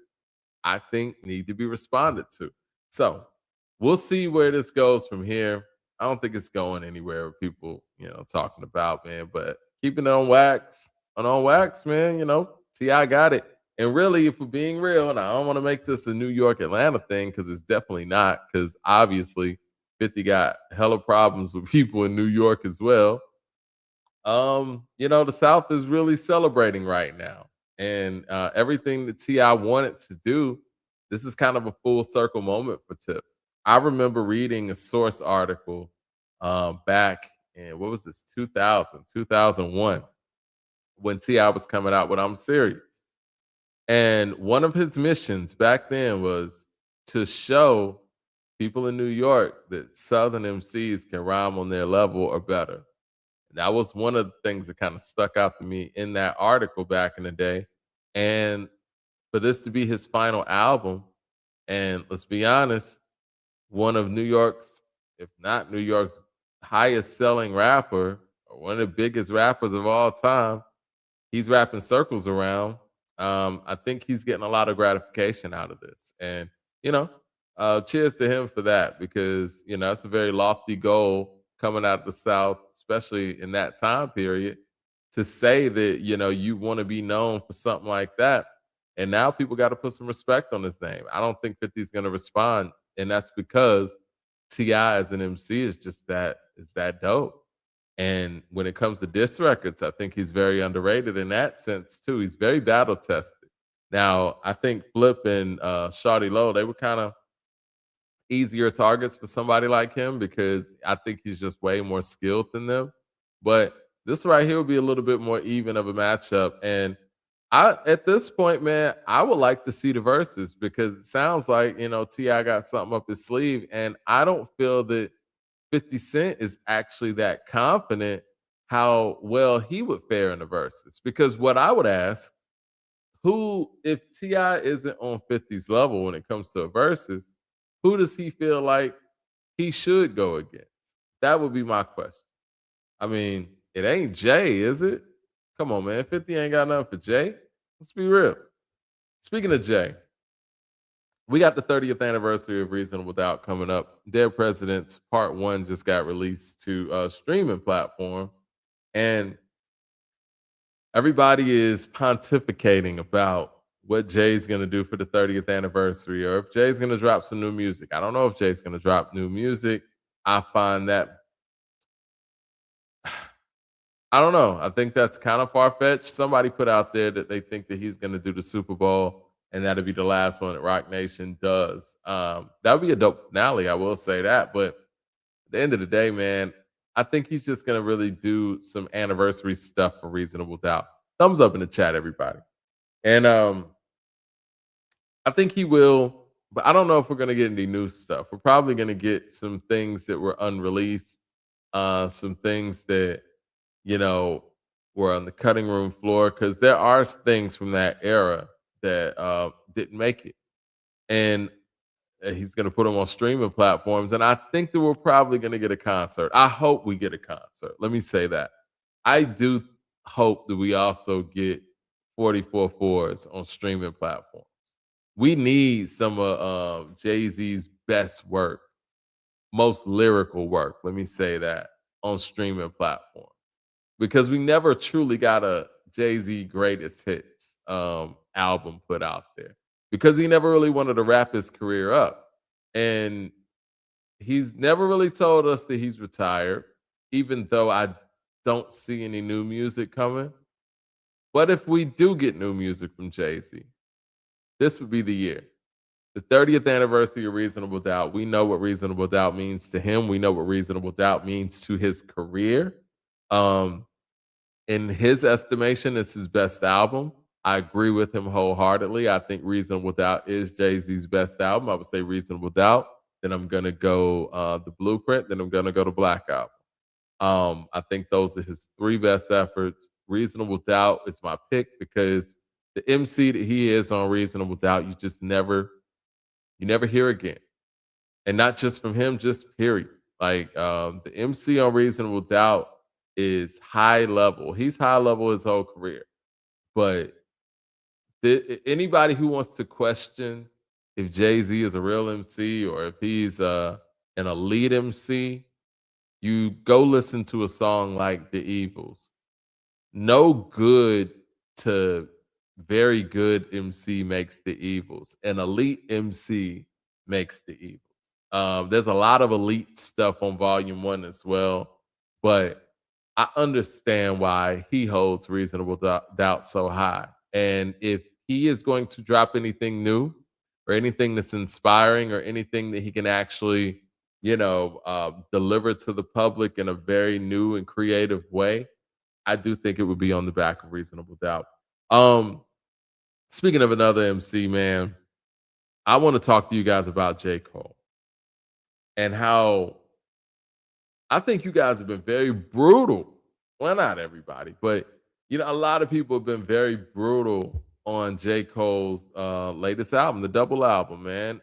I think need to be responded to. So we'll see where this goes from here. I don't think it's going anywhere with people, talking about, man. But keeping it on wax, man, T.I. got it. And really, if we're being real, and I don't want to make this a New York Atlanta thing, because it's definitely not, because obviously 50 got hella problems with people in New York as well. The South is really celebrating right now. And everything that T.I. wanted to do, this is kind of a full circle moment for Tip. I remember reading a source article back in, what was this, 2001, when T.I. was coming out with I'm Serious. And one of his missions back then was to show people in New York that Southern MCs can rhyme on their level or better. That was one of the things that kind of stuck out to me in that article back in the day. And for this to be his final album, and let's be honest, one of New York's, if not New York's highest selling rapper, or one of the biggest rappers of all time, he's wrapping circles around. I think he's getting a lot of gratification out of this. And, you know, cheers to him for that, because, it's a very lofty goal coming out of the South, especially in that time period, to say that, you want to be known for something like that. And now people got to put some respect on his name. I don't think 50's going to respond. And that's because T.I. as an MC is that dope. And when it comes to diss records, I think he's very underrated in that sense too. He's very battle tested. Now, I think Flip and Shawty Low, they were kind of easier targets for somebody like him, because I think he's just way more skilled than them. But this right here would be a little bit more even of a matchup. And at this point, man, I would like to see the verses, because it sounds like, T.I. got something up his sleeve. And I don't feel that 50 Cent is actually that confident how well he would fare in the verses. Because what I would ask, who if T.I. isn't on 50's level when it comes to a versus, who does he feel like he should go against? That would be my question. I mean, it ain't Jay, is it? Come on, man. 50 ain't got nothing for Jay. Let's be real. Speaking of Jay, we got the 30th anniversary of Reasonable Doubt coming up. Dead Presidents Part 1 just got released to streaming platforms. And everybody is pontificating about what Jay's going to do for the 30th anniversary or if Jay's going to drop some new music. I don't know if Jay's going to drop new music. I find that I don't know. I think that's kind of far fetched. Somebody put out there that they think that he's going to do the Super Bowl and that'll be the last one that Rock Nation does. That would be a dope finale. I will say that. But at the end of the day, man, I think he's just going to really do some anniversary stuff for Reasonable Doubt. Thumbs up in the chat, everybody. And I think he will, but I don't know if we're going to get any new stuff. We're probably going to get some things that were unreleased, some things that you know, were on the cutting room floor because there are things from that era that didn't make it. And he's going to put them on streaming platforms. And I think that we're probably going to get a concert. I hope we get a concert. Let me say that. I do hope that we also get 44 fours on streaming platforms. We need some of Jay Z's best work, most lyrical work, let me say that, on streaming platforms because we never truly got a Jay-Z greatest hits album put out there because he never really wanted to wrap his career up. And he's never really told us that he's retired, even though I don't see any new music coming. But if we do get new music from Jay-Z, this would be the year. The 30th anniversary of Reasonable Doubt. We know what Reasonable Doubt means to him. We know what Reasonable Doubt means to his career. Um, in his estimation, it's his best album. I agree with him wholeheartedly. I think Reasonable Doubt is Jay-Z's best album. I would say Reasonable Doubt. Then I'm gonna go The Blueprint. Then I'm gonna go to Black Album. I think those are his three best efforts. Reasonable Doubt is my pick because the MC that he is on Reasonable Doubt, you never hear again. And not just from him, just period. Like the MC on Reasonable Doubt is high level. He's high level his whole career. But anybody who wants to question if Jay-Z is a real MC or if he's an elite MC, you go listen to a song like The Evils. No good to very good MC makes The Evils. An elite MC makes The Evils. There's a lot of elite stuff on Volume 1 as well, but I understand why he holds Reasonable Doubt so high. And if he is going to drop anything new or anything that's inspiring or anything that he can actually, deliver to the public in a very new and creative way, I do think it would be on the back of Reasonable Doubt. Um, Speaking of another MC, man, I want to talk to you guys about JCole and how I think you guys have been very brutal. Well, not everybody, but a lot of people have been very brutal on J. Cole's latest album, the double album, man.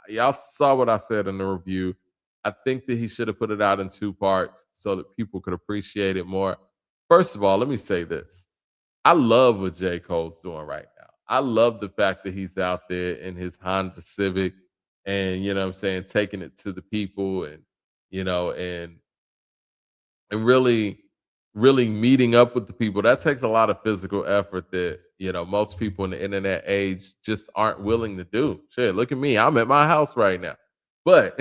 Y'all saw what I said in the review. I think that he should have put it out in two parts so that people could appreciate it more. First of all, let me say this. I love what J. Cole's doing right now. I love the fact that he's out there in his Honda Civic and, what I'm saying, taking it to the people and, you know, and really, really meeting up with the people. That takes a lot of physical effort that, most people in the internet age just aren't willing to do. Shit, look at me. I'm at my house right now. But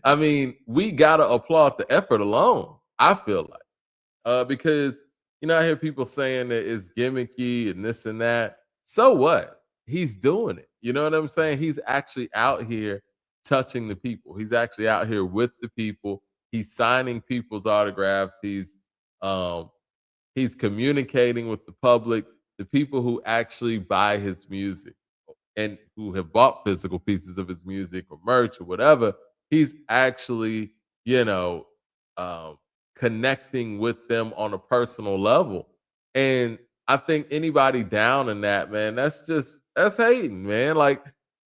I mean, we gotta applaud the effort alone, I feel like. Because I hear people saying that it's gimmicky and this and that. So what? He's doing it. You know what I'm saying? He's actually out here touching the people. He's actually out here with the people. He's signing people's autographs. Um he's communicating with the public, the people who actually buy his music and who have bought physical pieces of his music or merch or whatever. He's actually, you know, um connecting with them on a personal level. And I think anybody down in that, man, that's hating, man. Like,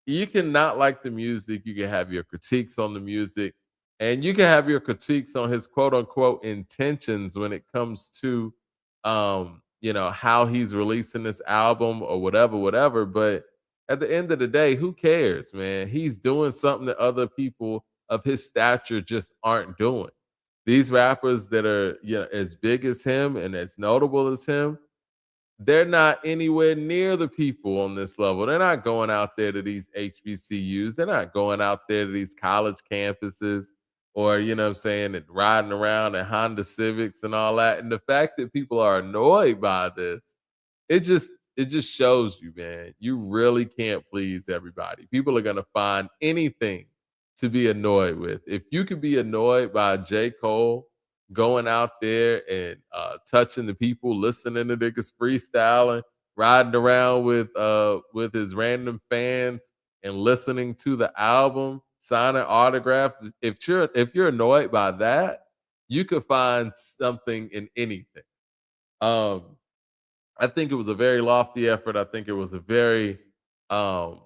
you can not like the music, you can have your critiques on the music, and you can have your critiques on his quote unquote intentions when it comes to how he's releasing this album or whatever, whatever. But at the end of the day, who cares, man? He's doing something that other people of his stature just aren't doing. These rappers that are as big as him and as notable as him, they're not anywhere near the people on this level. They're not going out there to these HBCUs. They're not going out there to these college campuses or, what I'm saying, and riding around in Honda Civics and all that. And the fact that people are annoyed by this, it just it just shows you, man, you really can't please everybody. People are gonna find anything to be annoyed with. If you could be annoyed by J. Cole going out there and touching the people, listening to niggas freestyling, riding around with his random fans and listening to the album, signing autographs. If you're annoyed by that, you could find something in anything. Um, I think it was a very lofty effort. I think it was a very um,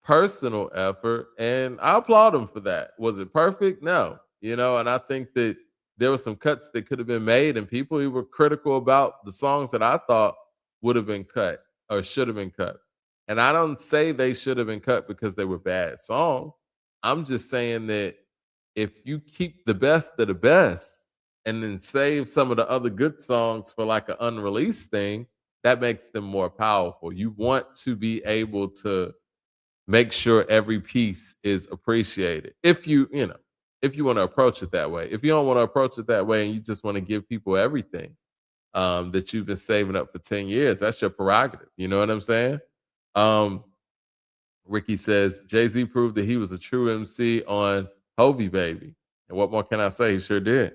personal effort, and I applaud him for that. Was it perfect? No, and I think that there were some cuts that could have been made, and people who were critical about the songs that I thought would have been cut or should have been cut. And I don't say they should have been cut because they were bad songs. I'm just saying that if you keep the best of the best and then save some of the other good songs for like an unreleased thing, that makes them more powerful. You want to be able to make sure every piece is appreciated. If you want to approach it that way. If you don't want to approach it that way and you just want to give people everything that you've been saving up for 10 years, that's your prerogative. You know what I'm saying? Um, Ricky says Jay-Z proved that he was a true MC on Hovey Baby. And what more can I say? He sure did.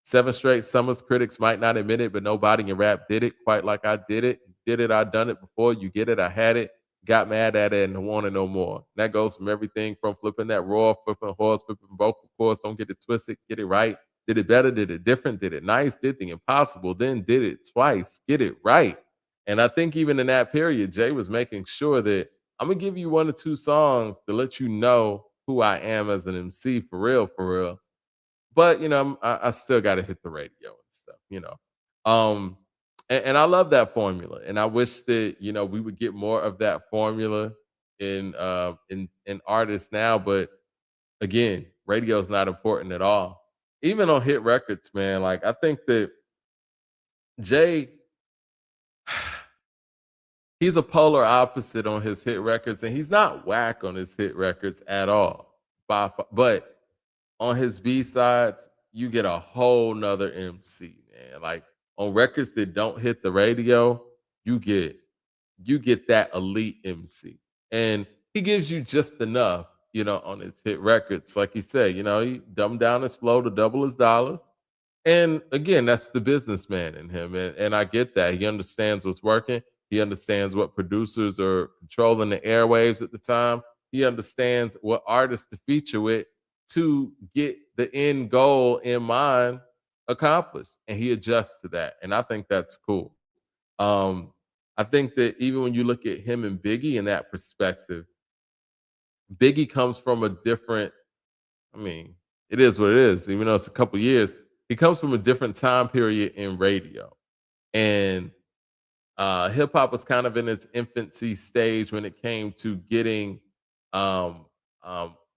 7 straight summers, critics might not admit it, but nobody in rap did it quite like I did it. Did it, I done it before. You get it, I had it. Got mad at it and wanted no more. That goes from everything from flipping that raw, flipping horse, flipping vocal cords. Don't get it twisted, get it right. Did it better, did it different, did it nice, did the impossible, then did it twice. Get it right. And I think even in that period, Jay was making sure that I'm gonna give you 1 or 2 songs to let you know who I am as an MC for real, for real. But I still got to hit the radio and stuff. And I love that formula, and I wish that we would get more of that formula in artists now. But again, radio is not important at all. Even on hit records, man. Like I think that Jay, he's a polar opposite on his hit records, and he's not whack on his hit records at all. But on his B sides, you get a whole nother MC, man. Like on records that don't hit the radio, you get you get that elite MC. And he gives you just enough, on his hit records. Like he said, he dumbed down his flow to double his dollars. And again, that's the businessman in him. And I get that. He understands what's working. He understands what producers are controlling the airwaves at the time. He understands what artists to feature with to get the end goal in mind accomplished. And he adjusts to that. And I think that's cool. Um, I think that even when you look at him and Biggie in that perspective, Biggie comes from a different, I mean, it is what it is. Even though it's a couple years, he comes from a different time period in radio. And hip hop was kind of in its infancy stage when it came to getting um,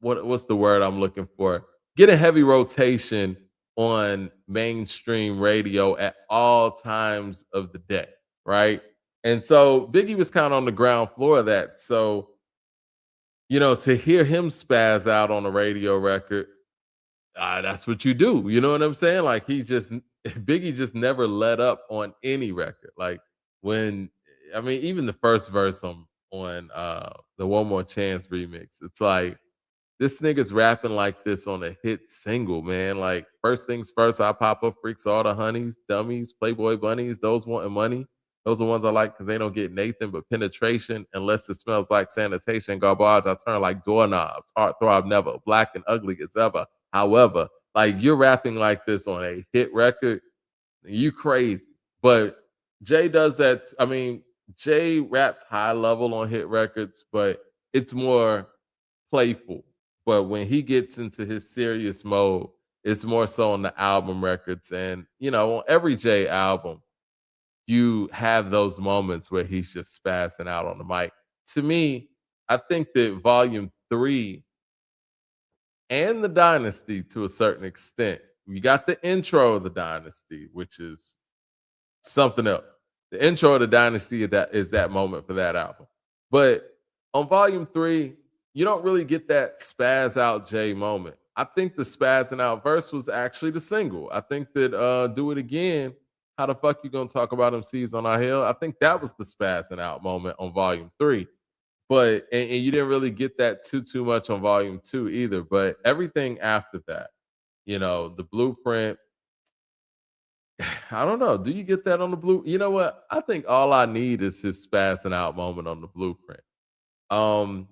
what's the word I'm looking for? Get a heavy rotation on mainstream radio at all times of the day, right? And so Biggie was kind of on the ground floor of that. So, to hear him spaz out on a radio record, that's what you do. You know what I'm saying? Like Biggie just never let up on any record. Like when I mean, even the first verse on the One More Chance remix, it's like this nigga's rapping like this on a hit single, man. Like first things first, I pop up freaks all the honeys, dummies, Playboy bunnies, those wanting money. Those are ones I like because they don't get Nathan but penetration unless it smells like sanitation. Garbage, I turn like doorknobs. Heart throb never. Black and ugly as ever. However, like you're rapping like this on a hit record, you crazy. But Jay does that. I mean, Jay raps high level on hit records, but it's more playful. But when he gets into his serious mode, it's more so on the album records. And, on every Jay album, you have those moments where he's just spazzing out on the mic. To me, I think that volume 3 and the Dynasty to a certain extent, you got the intro of the Dynasty, which is something else. The intro of the Dynasty is that moment for that album. But on volume 3, you don't really get that spaz out Jay moment. I think the spazzing out verse was actually the single. I think that Do It Again, how the fuck you gonna talk about MCs on our hill? I think that was the spazzing out moment on volume 3. But and you didn't really get that too much on volume 2 either. But everything after that, the blueprint, I don't know. Do you get that on the blue? You know what? I think all I need is his spazzing out moment on the blueprint. Um,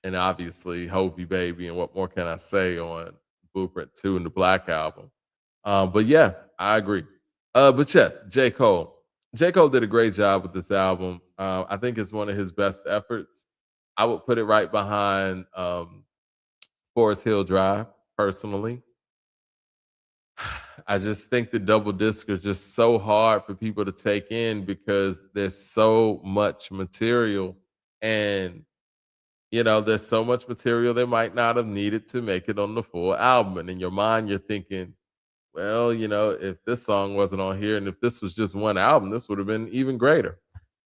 and obviously Hovey Baby and what more can I say on Blueprint 2 and the Black Album. But yeah, I agree. But yes, J. Cole. J. Cole did a great job with this album. I think it's one of his best efforts. I would put it right behind Forest Hill Drive, personally. I just think the double disc is just so hard for people to take in because there's so much material, and there's so much material they might not have needed to make it on the full album. And in your mind, you're thinking, well, if this song wasn't on here and if this was just one album, this would have been even greater.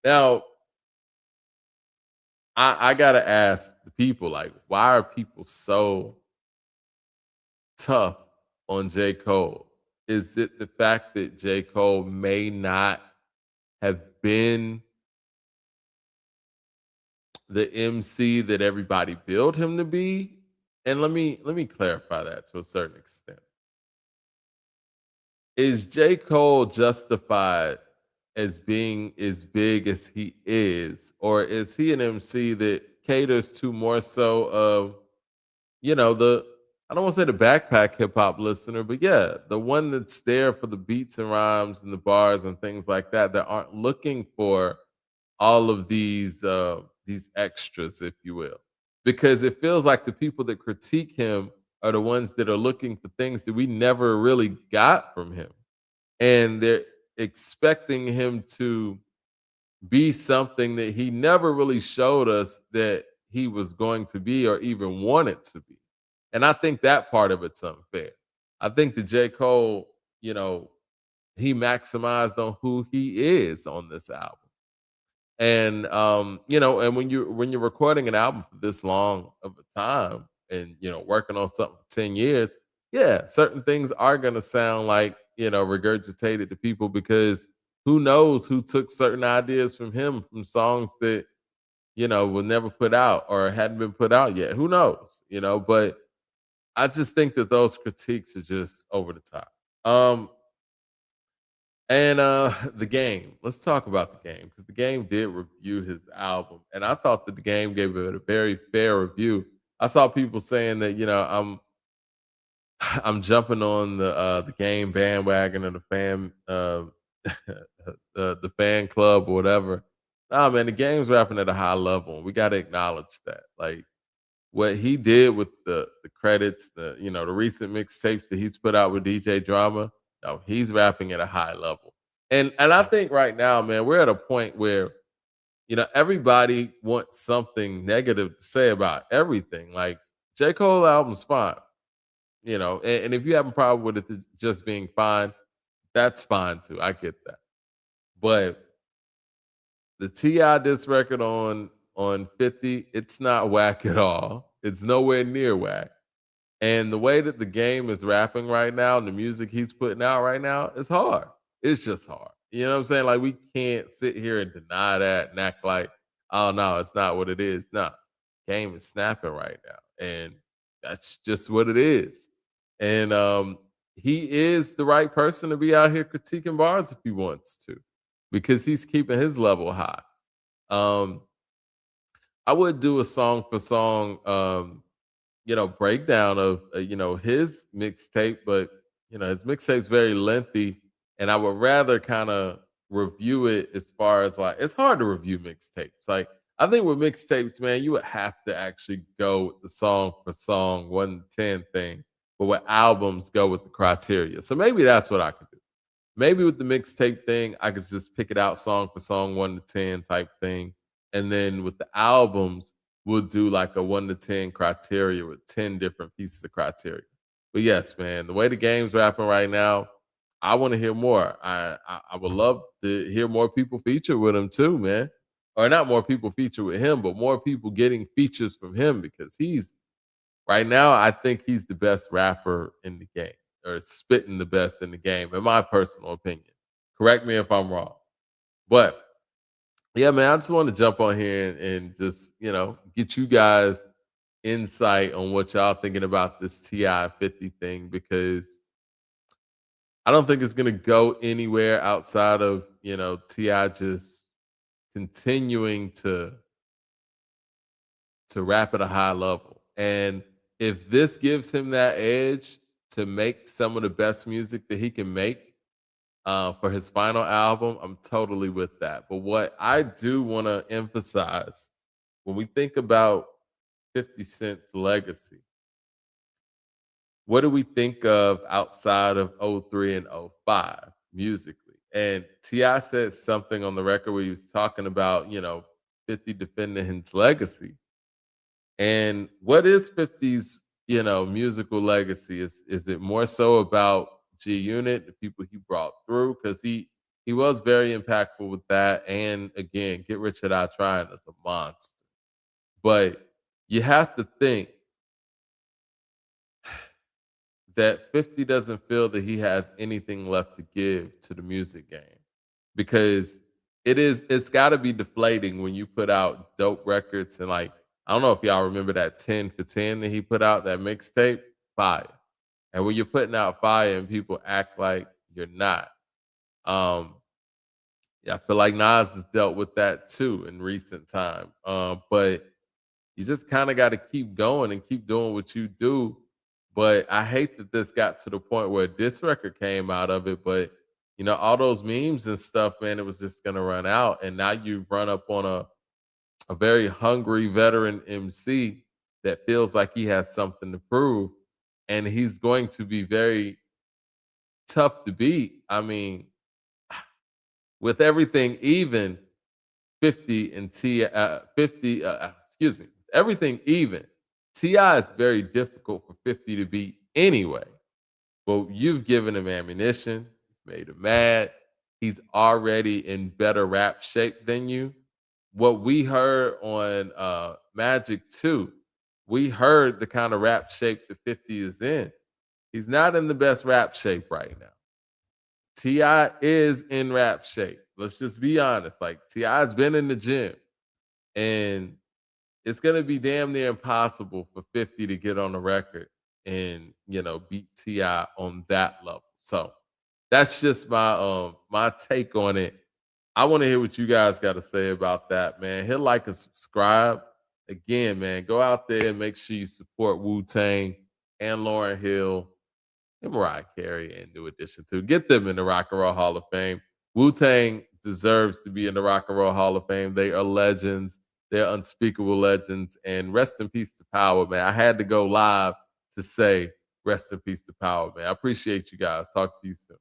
Now, I gotta ask the people, like, why are people so tough on J. Cole? Is it the fact that J. Cole may not have been the MC that everybody billed him to be? And let me clarify that to a certain extent. Is J. Cole justified as being as big as he is, or is he an MC that caters to more so of the I don't want to say the backpack hip hop listener, but yeah, the one that's there for the beats and rhymes and the bars and things like that that aren't looking for all of these extras, if you will. Because it feels like the people that critique him are the ones that are looking for things that we never really got from him. And they're expecting him to be something that he never really showed us that he was going to be or even wanted to be. And I think that part of it's unfair. I think that J. Cole, he maximized on who he is on this album. And and when you're recording an album for this long of a time and working on something for 10 years, yeah, certain things are gonna sound like, regurgitated to people because who knows who took certain ideas from him from songs that, were never put out or hadn't been put out yet. Who knows? But I just think that those critiques are just over the top. And the game. Let's talk about the game because the game did review his album, and I thought that the game gave it a very fair review. I saw people saying that I'm jumping on the game bandwagon or the fan the fan club or whatever. Nah, man, the game's rapping at a high level, and we got to acknowledge that. Like what he did with the credits, the recent mixtapes that he's put out with DJ Drama, no, he's rapping at a high level. And I think right now, man, we're at a point where, everybody wants something negative to say about everything. Like J. Cole album's fine, and if you have a problem with it just being fine, that's fine too. I get that. But the T.I. diss record on 50, it's not whack at all. It's nowhere near whack. And the way that the game is rapping right now and the music he's putting out right now, it's hard. It's just hard. You know what I'm saying? Like we can't sit here and deny that and act like, oh no, it's not what it is. No, game is snapping right now. And that's just what it is. And he is the right person to be out here critiquing bars if he wants to, because he's keeping his level high. Um, I would do a song for song breakdown of his mixtape, but his mixtape's very lengthy, and I would rather kind of review it as far as like it's hard to review mixtapes. Like I think with mixtapes, man, you would have to actually go with the song for song, 1 to 10 thing. But with albums, go with the criteria. So maybe that's what I could do. Maybe with the mixtape thing, I could just pick it out song for song, 1 to 10 type thing. And then with the albums, we'll do like a 1 to 10 criteria with 10 different pieces of criteria. But yes, man, the way the game's rapping right now, I want to hear more. I would love to hear more people feature with him too, man. Or not more people feature with him, but more people getting features from him because he's right now, I think he's the best rapper in the game, or spitting the best in the game, in my personal opinion. Correct me if I'm wrong. But yeah, man, I just want to jump on here and just, get you guys insight on what y'all thinking about this Ti 50 thing because I don't think it's gonna go anywhere outside of, Ti just continuing to rap at a high level. And if this gives him that edge to make some of the best music that he can make for his final album, I'm totally with that. But what I do want to emphasize when we think about 50 Cent's legacy, what do we think of outside of '03 and '05 musically? And T.I. said something on the record where he was talking about, 50 defending his legacy. And what is 50's, musical legacy? Is it more so about G Unit, the people he brought through? Because he was very impactful with that. And again, Get Rich or Die Trying is a monster. But you have to think that 50 doesn't feel that he has anything left to give to the music game. Because it's gotta be deflating when you put out dope records and like I don't know if y'all remember that 10 for 10 that he put out, that mixtape, fire. And when you're putting out fire and people act like you're not, um, yeah, I feel like Nas has dealt with that too in recent time. But you just kind of got to keep going and keep doing what you do. But I hate that this got to the point where this record came out of it. But all those memes and stuff, man, it was just gonna run out. And now you've run up on a very hungry veteran MC that feels like he has something to prove. And he's going to be very tough to beat. I mean, with everything even, 50 and T 50 excuse me, everything even. Ti is very difficult for 50 to beat anyway. But you've given him ammunition, made him mad. He's already in better rap shape than you. What we heard on Magic 2, we heard the kind of rap shape that 50 is in. He's not in the best rap shape right now. Ti is in rap shape. Let's just be honest. Like Ti's been in the gym, and it's gonna be damn near impossible for 50 to get on the record and beat Ti on that level. So that's just my take on it. I want to hear what you guys got to say about that, man. Hit like and subscribe. Again, man, go out there and make sure you support Wu-Tang and Lauryn Hill and Mariah Carey and New Edition too. Get them in the Rock and Roll Hall of Fame. Wu-Tang deserves to be in the Rock and Roll Hall of Fame. They are legends. They're unspeakable legends. And rest in peace to Power, man. I had to go live to say rest in peace to Power, man. I appreciate you guys. Talk to you soon.